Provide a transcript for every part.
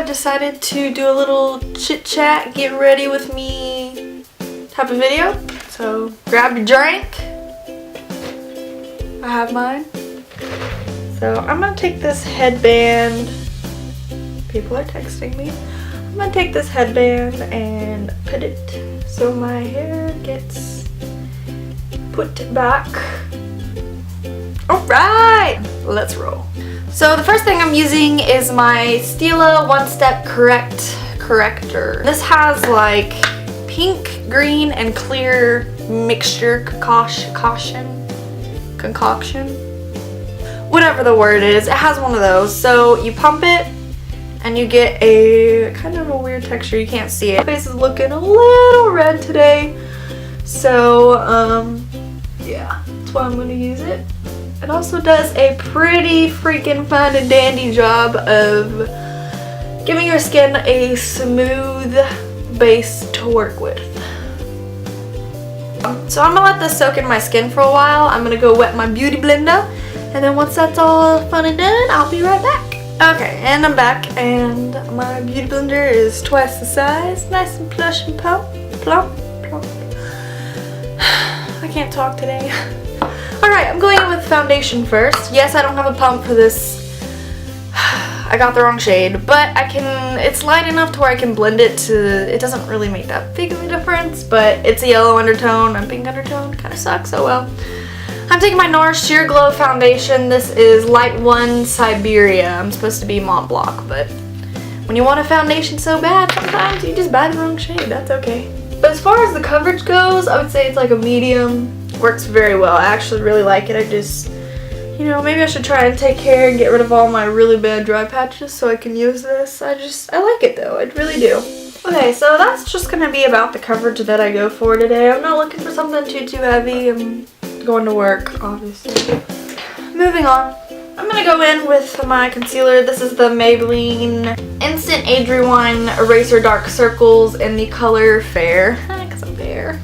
I decided to do a little chit chat, get ready with me type of video. So grab your drink. I have mine. So I'm gonna take this headband. People are texting me. I'm gonna take this headband and put it so my hair gets put back. Alright, let's roll. So the first thing I'm using is my Stila One Step Corrector. This has like pink, green, and clear mixture concoction, whatever the word is. It has one of those. So you pump it and you get a kind of a weird texture. You can't see it. My face is looking a little red today. So yeah, that's why I'm gonna use it. It also does a pretty freaking fun and dandy job of giving your skin a smooth base to work with. So I'm gonna let this soak in my skin for a while. I'm gonna go wet my beauty blender, and then once that's all fun and done, I'll be right back. Okay, and I'm back, and my beauty blender is twice the size, nice and plush and plump. I can't talk today. Alright, I'm going in with foundation first. Yes, I don't have a pump for this. I got the wrong shade, but it's light enough to where I can blend it to, it doesn't really make that big of a difference, but it's a yellow undertone and pink undertone, kind of sucks, oh well. I'm taking my NARS Sheer Glow foundation. This is Light 1 Siberia. I'm supposed to be Mont Blanc, but when you want a foundation so bad, sometimes you just buy the wrong shade, that's okay. But as far as the coverage goes, I would say it's like a medium. Works very well. I actually really like it. I just, you know, maybe I should try and take care and get rid of all my really bad dry patches so I can use this. I like it though. I really do. Okay, so that's just going to be about the coverage that I go for today. I'm not looking for something too heavy. I'm going to work, obviously. Moving on. I'm going to go in with my concealer. This is the Maybelline Instant Age Rewind Eraser Dark Circles in the color Fair. Because I'm fair.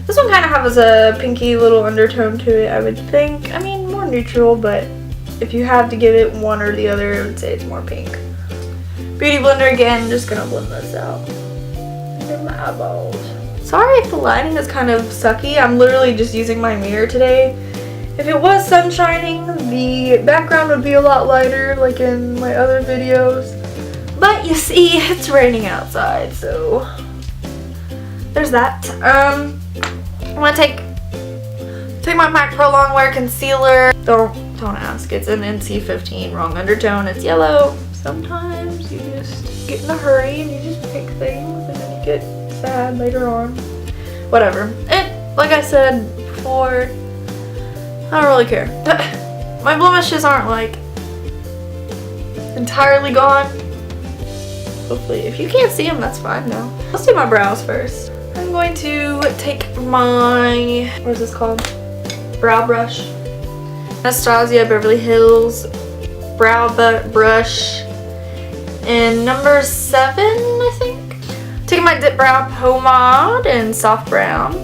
This one kind of has a pinky little undertone to it, I would think. I mean, more neutral, but if you had to give it one or the other, I would say it's more pink. Beauty blender again, just gonna blend this out in my eyeballs. Sorry if the lighting is kind of sucky. I'm literally just using my mirror today. If it was sun shining, the background would be a lot lighter, like in my other videos. But you see, it's raining outside, so there's that. I'm gonna take my MAC Pro Longwear Concealer. Don't ask. It's an NC15 wrong undertone. It's yellow. Sometimes you just get in a hurry and you just pick things and then you get sad later on. Whatever. Like I said before, I don't really care. My blemishes aren't like entirely gone. Hopefully, if you can't see them, that's fine though. Let's do my brows first. I'm going to take my, what is this called? Brow brush. Anastasia Beverly Hills brow brush in number 7, I think. Taking my Dipbrow pomade in soft brown.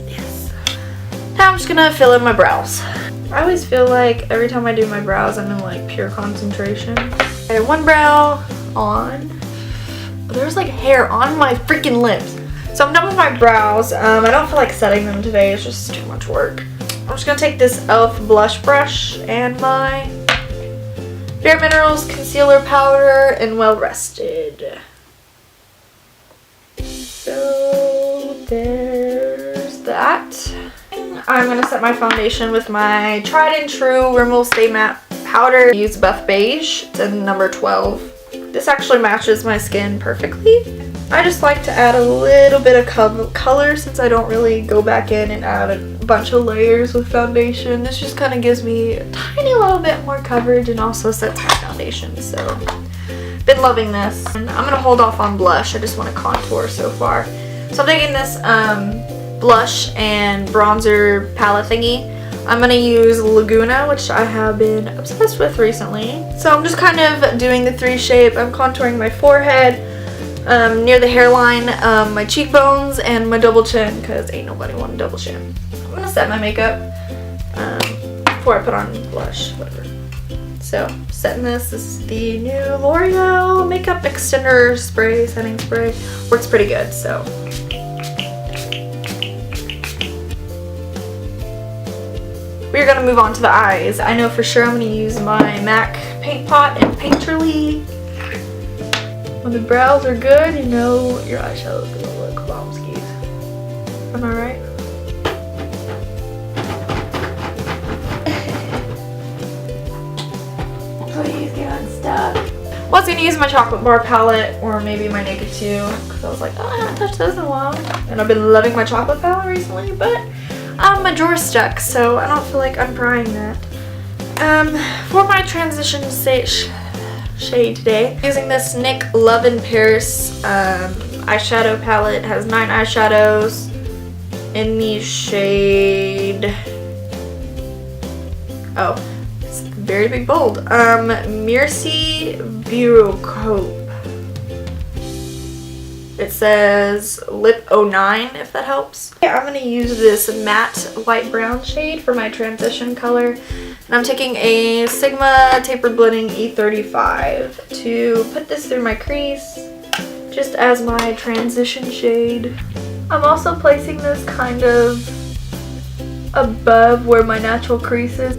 Yes. Now I'm just gonna fill in my brows. I always feel like every time I do my brows, I'm in like pure concentration. Okay, one brow on. There's like hair on my freaking lips. So I'm done with my brows. I don't feel like setting them today. It's just too much work. I'm just going to take this e.l.f. blush brush and my bareMinerals concealer powder and Well Rested. So there's that. I'm going to set my foundation with my tried and true Rimmel Stay Matte powder. I use Buff Beige. It's in number 12. This actually matches my skin perfectly. I just like to add a little bit of color since I don't really go back in and add a bunch of layers with foundation. This just kind of gives me a tiny little bit more coverage and also sets my foundation. So, been loving this. And I'm going to hold off on blush. I just want to contour so far. So I'm taking this blush and bronzer palette thingy. I'm going to use Laguna, which I have been obsessed with recently. So I'm just kind of doing the 3 shape. I'm contouring my forehead, near the hairline, my cheekbones, and my double chin, because ain't nobody want a double chin. I'm going to set my makeup before I put on blush, whatever. So, setting this is the new L'Oreal Makeup Extender Spray, Setting Spray. Works pretty good, so. We're gonna move on to the eyes. I know for sure I'm gonna use my MAC Paint Pot and Painterly. When the brows are good, you know your eyeshadow is gonna look bombskis. Am I right? Please get unstuck. Well, I was gonna use my chocolate bar palette or maybe my Naked 2 because I was like, oh, I haven't touched those in a while. And I've been loving my chocolate palette recently, but my drawer's stuck, so I don't feel like unprying that. For my transition shade today, I'm using this NYX Love in Paris eyeshadow palette. It has 9 eyeshadows in the shade, oh, it's very big bold, Merci Bureau Cope. It says Lip 09, if that helps. I'm going to use this matte light brown shade for my transition color. And I'm taking a Sigma Tapered Blending E35 to put this through my crease, just as my transition shade. I'm also placing this kind of above where my natural crease is.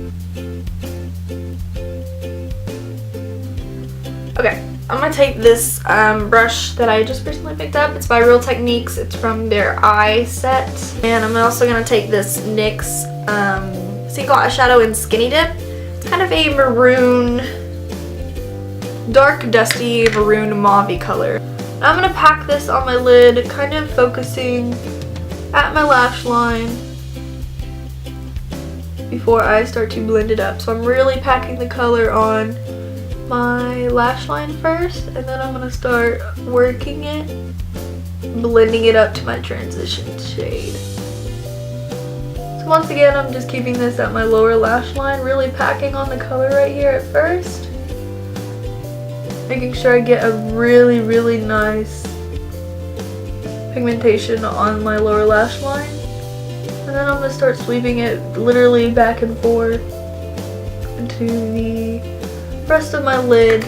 Okay. I'm going to take this brush that I just recently picked up. It's by Real Techniques. It's from their eye set. And I'm also going to take this NYX Single Eyeshadow in Skinny Dip. It's kind of a maroon, dark, dusty, maroon, mauve-y color. I'm going to pack this on my lid, kind of focusing at my lash line before I start to blend it up. So I'm really packing the color on my lash line first, and then I'm gonna start working it, blending it up to my transition shade. So once again, I'm just keeping this at my lower lash line, really packing on the color right here at first, making sure I get a really, really nice pigmentation on my lower lash line, and then I'm gonna start sweeping it literally back and forth into the rest of my lid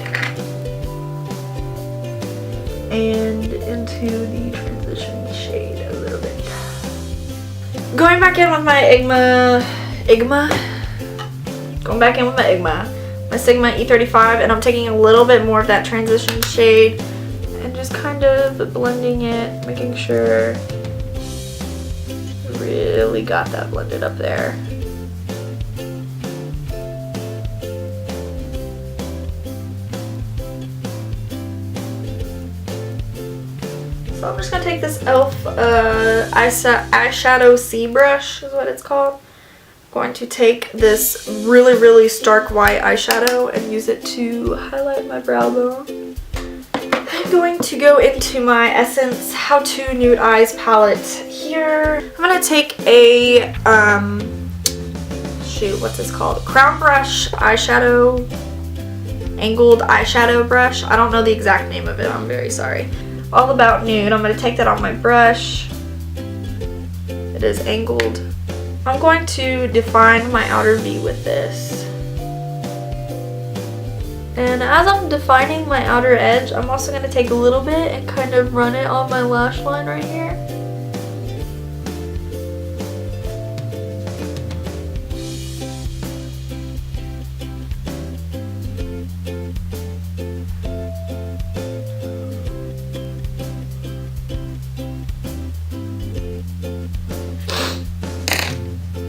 and into the transition shade a little bit. Going back in with my my Sigma E35, and I'm taking a little bit more of that transition shade and just kind of blending it, making sure I really got that blended up there. So I'm just going to take this e.l.f. eyeshadow C brush is what it's called. I'm going to take this really, really stark white eyeshadow and use it to highlight my brow bone. I'm going to go into my Essence How To Nude Eyes palette here. I'm going to take a, what's this called? Crown brush eyeshadow, angled eyeshadow brush. I don't know the exact name of it, I'm very sorry. All About Nude. I'm going to take that on my brush. It is angled. I'm going to define my outer V with this. And as I'm defining my outer edge, I'm also going to take a little bit and kind of run it on my lash line right here.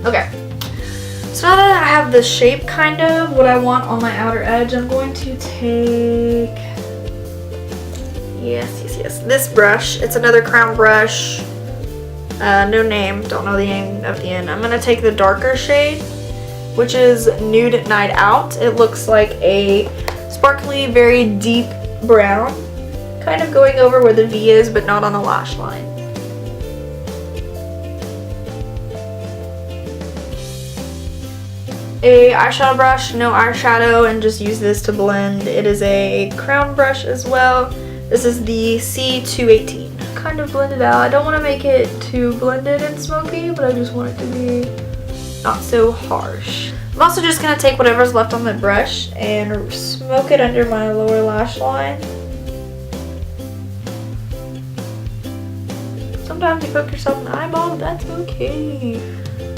Okay, so now that I have the shape kind of what I want on my outer edge, I'm going to take, yes, this brush. It's another crown brush, no name, don't know the name of the end. I'm going to take the darker shade, which is Nude Night Out. It looks like a sparkly, very deep brown, kind of going over where the V is, but not on the lash line. A eyeshadow brush, no eyeshadow, and just use this to blend. It is a crown brush as well. This is the C218. Kind of blend it out. I don't want to make it too blended and smoky, but I just want it to be not so harsh. I'm also just going to take whatever's left on the brush and smoke it under my lower lash line. Sometimes you poke yourself in the eyeball, but that's okay.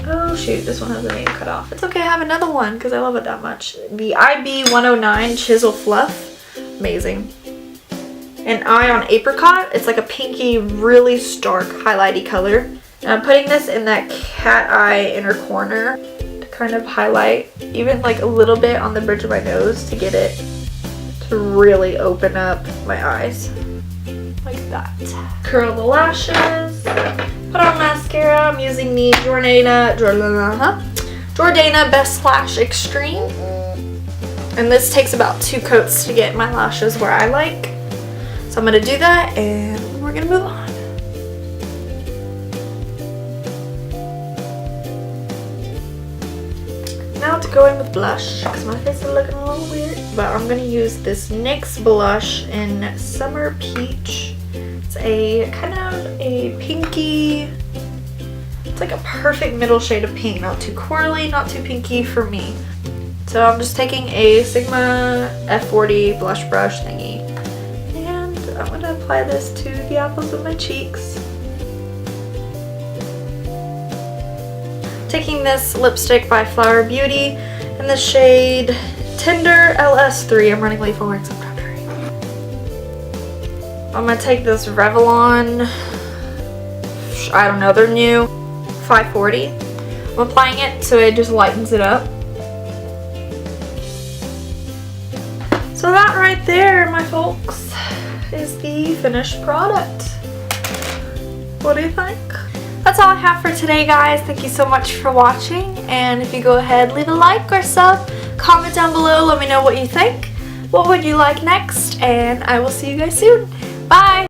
Oh shoot, this one has a name cut off. It's okay, I have another one because I love it that much. The IB 109 Chisel Fluff. Amazing. An Eye on Apricot. It's like a pinky, really stark, highlighty color. And I'm putting this in that cat eye inner corner to kind of highlight, even like a little bit on the bridge of my nose to get it to really open up my eyes. Like that. Curl the lashes. Put on mascara. I'm using the Jordana Best Lash Extreme. And this takes about 2 coats to get my lashes where I like. So I'm going to do that and we're going to move on. Now to go in with blush because my face is looking a little weird. But I'm going to use this NYX blush in Summer Peach. It's a kind of a pinky, it's like a perfect middle shade of pink. Not too corally, not too pinky for me. So I'm just taking a Sigma F40 blush brush thingy. And I'm going to apply this to the apples of my cheeks. Taking this lipstick by Flower Beauty in the shade Tender LS3. I'm running late for work, so I'm trying to hurry. I'm going to take this Revlon, I don't know, they're new, 540. I'm applying it so it just lightens it up. So that right there, my folks, is the finished product. What do you think? That's all I have for today, guys. Thank you so much for watching. And if you go ahead, leave a like or sub, comment down below, let me know what you think. What would you like next? And I will see you guys soon. Bye!